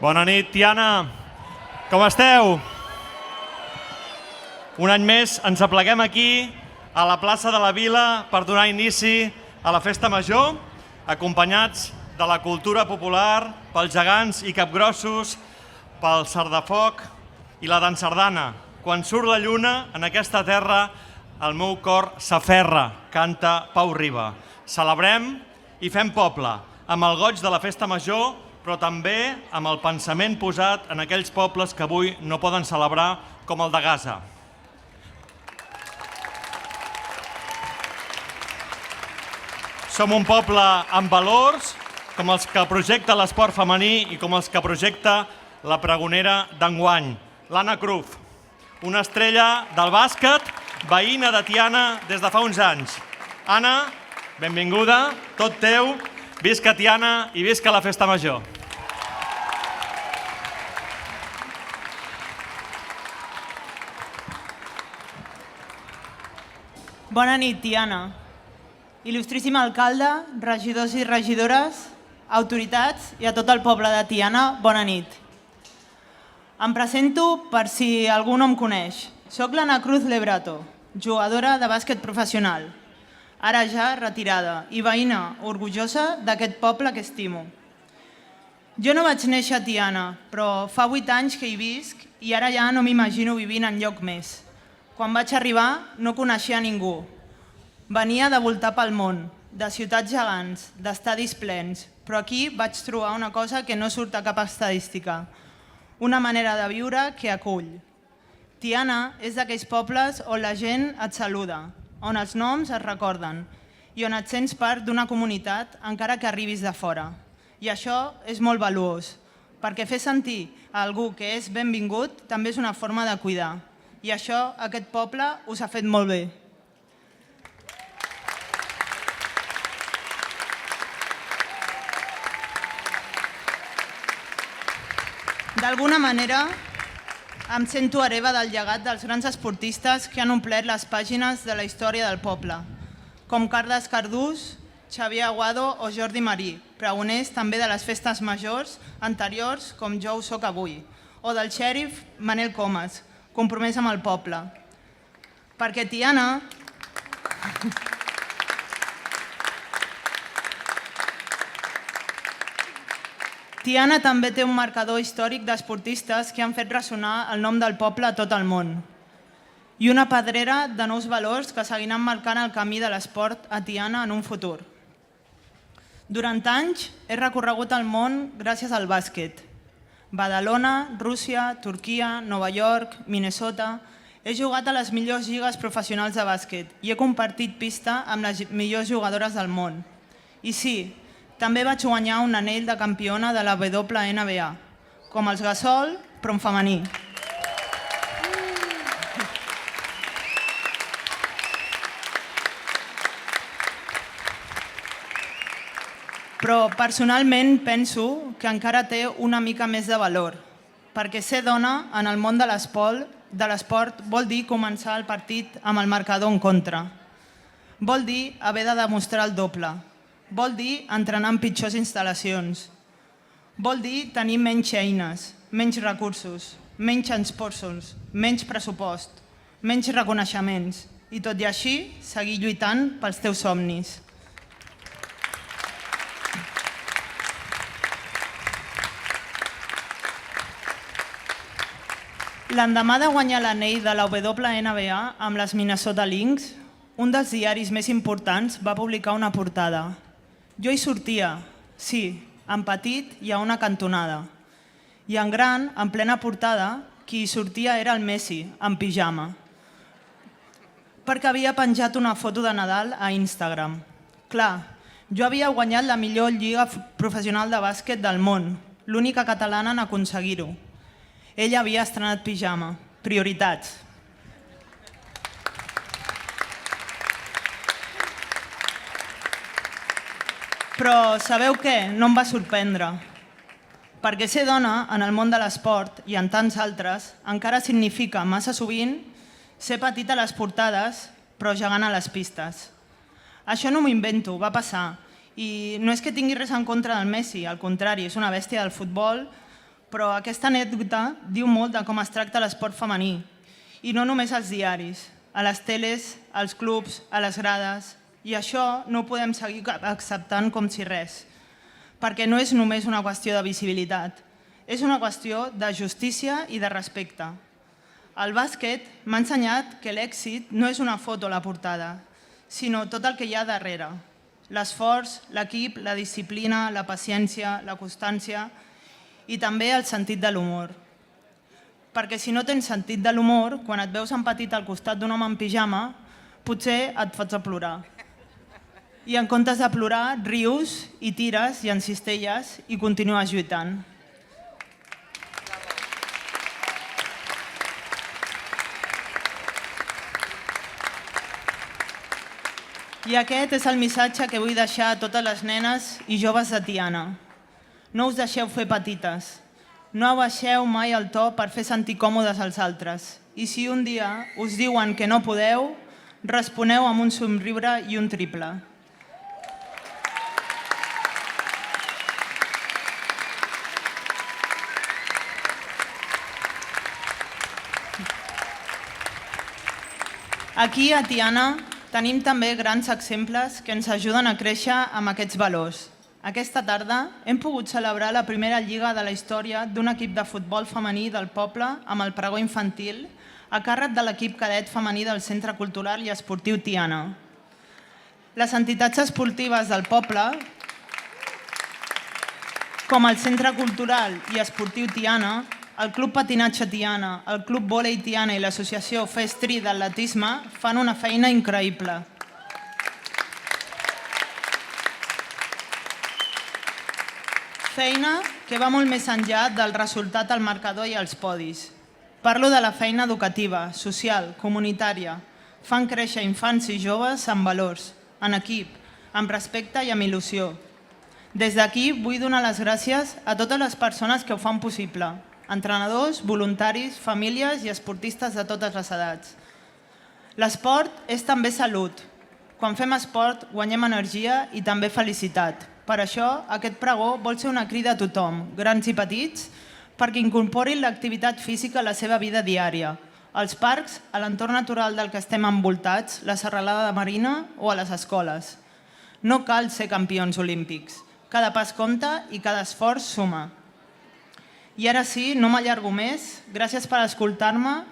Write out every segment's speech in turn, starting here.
Bona nit, Tiana. Com esteu? Un any més ens apleguem aquí, a la plaça de la Vila, per donar inici a la Festa Major, acompanyats de la cultura popular, pels gegants i capgrossos, pel sardafoc i la dansardana. Quan surt la lluna, en aquesta terra, el meu cor s'aferra, canta Pau Riba. Celebrem i fem poble, amb el goig de la Festa Major, però també amb el pensament posat en aquells pobles que avui no poden celebrar, com el de Gaza. Som un poble amb valors, com els que projecta l'esport femení i com els que projecta la pregonera d'enguany, l'Anna Cruz, una estrella del bàsquet, veïna de Tiana des de fa uns anys. Anna, benvinguda, tot teu, visca Tiana i visca la Festa Major. Bona nit, Tiana. Il·lustríssim alcalde, regidors i regidores, autoritats i a tot el poble de Tiana, bona nit. Em presento per si algú no em coneix. Soc l'Anna Cruz Lebrato, jugadora de bàsquet professional, ara ja retirada i veïna orgullosa d'aquest poble que estimo. Jo no vaig néixer a Tiana, però fa 8 anys que hi visc i ara ja no m'imagino vivint enlloc més. Quan vaig arribar no coneixia ningú. Venia de voltar pel món, de ciutats gegants, d'estadis plens, però aquí vaig trobar una cosa que no surt a cap estadística, una manera de viure que acull. Tiana és d'aquells pobles on la gent et saluda, on els noms es recorden i on et sents part d'una comunitat encara que arribis de fora. I això és molt valuós, perquè fer sentir a algú que és benvingut també és una forma de cuidar. I això, aquest poble, us ha fet molt bé. D'alguna manera, em sento hereva del llegat dels grans esportistes que han omplert les pàgines de la història del poble, com Carles Cardús, Xavier Aguado o Jordi Marí, pregoners també de les festes majors anteriors com jo ho soc avui, o del xèrif Manel Comas, compromès amb el poble. Perquè Tiana també té un marcador històric d'esportistes que han fet ressonar el nom del poble a tot el món. I una pedrera de nous valors que seguiran marcant el camí de l'esport a Tiana en un futur. Durant anys he recorregut el món gràcies al bàsquet. Badalona, Rússia, Turquia, Nova York, Minnesota. He jugat a les millors lligues professionals de bàsquet i he compartit pista amb les millors jugadores del món. I sí, també vaig guanyar un anell de campiona de la WNBA, com els Gasol, però en femení. Però personalment penso que encara té una mica més de valor, perquè ser dona en el món de l'esport vol dir començar el partit amb el marcador en contra. Vol dir haver de demostrar el doble. Vol dir entrenar en pitjors instal·lacions. Vol dir tenir menys eines, menys recursos, menys sponsors, menys pressupost, menys reconeixements i tot i així seguir lluitant pels teus somnis. L'endemà de guanyar l'anell de la WNBA amb les Minnesota Lynx, un dels diaris més importants va publicar una portada. Jo hi sortia, sí, en petit i a una cantonada. I en gran, en plena portada, qui hi sortia era el Messi, en pijama. Perquè havia penjat una foto de Nadal a Instagram. Clar, jo havia guanyat la millor lliga professional de bàsquet del món, l'única catalana en aconseguir-ho. Ella havia estrenat pijama. Prioritats. Però sabeu què? No em va sorprendre. Perquè ser dona en el món de l'esport i en tants altres encara significa massa sovint ser petita a les portades però gegant a les pistes. Això no m'ho invento, va passar. I no és que tingui res en contra del Messi, al contrari, és una bèstia del futbol, però aquesta anècdota diu molt de com es tracta l'esport femení, i no només als diaris, a les teles, als clubs, a les grades, i això no ho podem seguir acceptant com si res, perquè no és només una qüestió de visibilitat, és una qüestió de justícia i de respecte. El bàsquet m'ha ensenyat que l'èxit no és una foto a la portada, sinó tot el que hi ha darrere. L'esforç, l'equip, la disciplina, la paciència, la constància i també el sentit de l'humor. Perquè si no tens sentit de l'humor, quan et veus en petit al costat d'un home en pijama, potser et fots a plorar. I en comptes de plorar, rius i tires i encistelles i continues lluitant. I aquest és el missatge que vull deixar a totes les nenes i joves de Tiana. No us deixeu fer petites. No abaixeu mai el to per fer sentir còmodes als altres. I si un dia us diuen que no podeu, responeu amb un somriure i un triple. Aquí a Tiana tenim també grans exemples que ens ajuden a créixer amb aquests valors. Aquesta tarda hem pogut celebrar la primera lliga de la història d'un equip de futbol femení del poble amb el pregó infantil a càrrec de l'equip cadet femení del Centre Cultural i Esportiu Tiana. Les entitats esportives del poble, com el Centre Cultural i Esportiu Tiana, el Club Patinatge Tiana, el Club Vòlei Tiana i l'associació Festri d'Atletisme fan una feina increïble. Feina que va molt més enllà del resultat al marcador i als podis. Parlo de la feina educativa, social, comunitària. Fan créixer infants i joves amb valors, en equip, amb respecte i amb il·lusió. Des d'aquí vull donar les gràcies a totes les persones que ho fan possible. Entrenadors, voluntaris, famílies i esportistes de totes les edats. L'esport és també salut. Quan fem esport guanyem energia i també felicitat. Per això, aquest pregó vol ser una crida a tothom, grans i petits, perquè incorporin l'activitat física a la seva vida diària, als parcs, a l'entorn natural del que estem envoltats, la serralada de Marina o a les escoles. No cal ser campions olímpics. Cada pas compta i cada esforç suma. I ara sí, no m'allargo més. Gràcies per escoltar-me,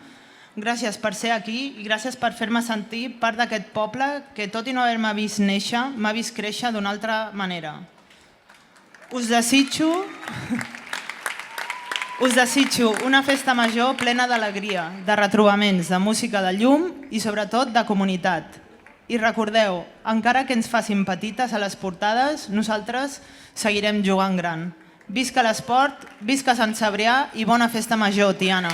gràcies per ser aquí i gràcies per fer-me sentir part d'aquest poble que, tot i no haver-me vist néixer, m'ha vist créixer d'una altra manera. Us desitjo una festa major plena d'alegria, de retrobaments, de música de llum i sobretot de comunitat. I recordeu, encara que ens facin petites a les portades, nosaltres seguirem jugant gran. Visca l'esport, visca Sant Cebrià i bona festa major, Tiana!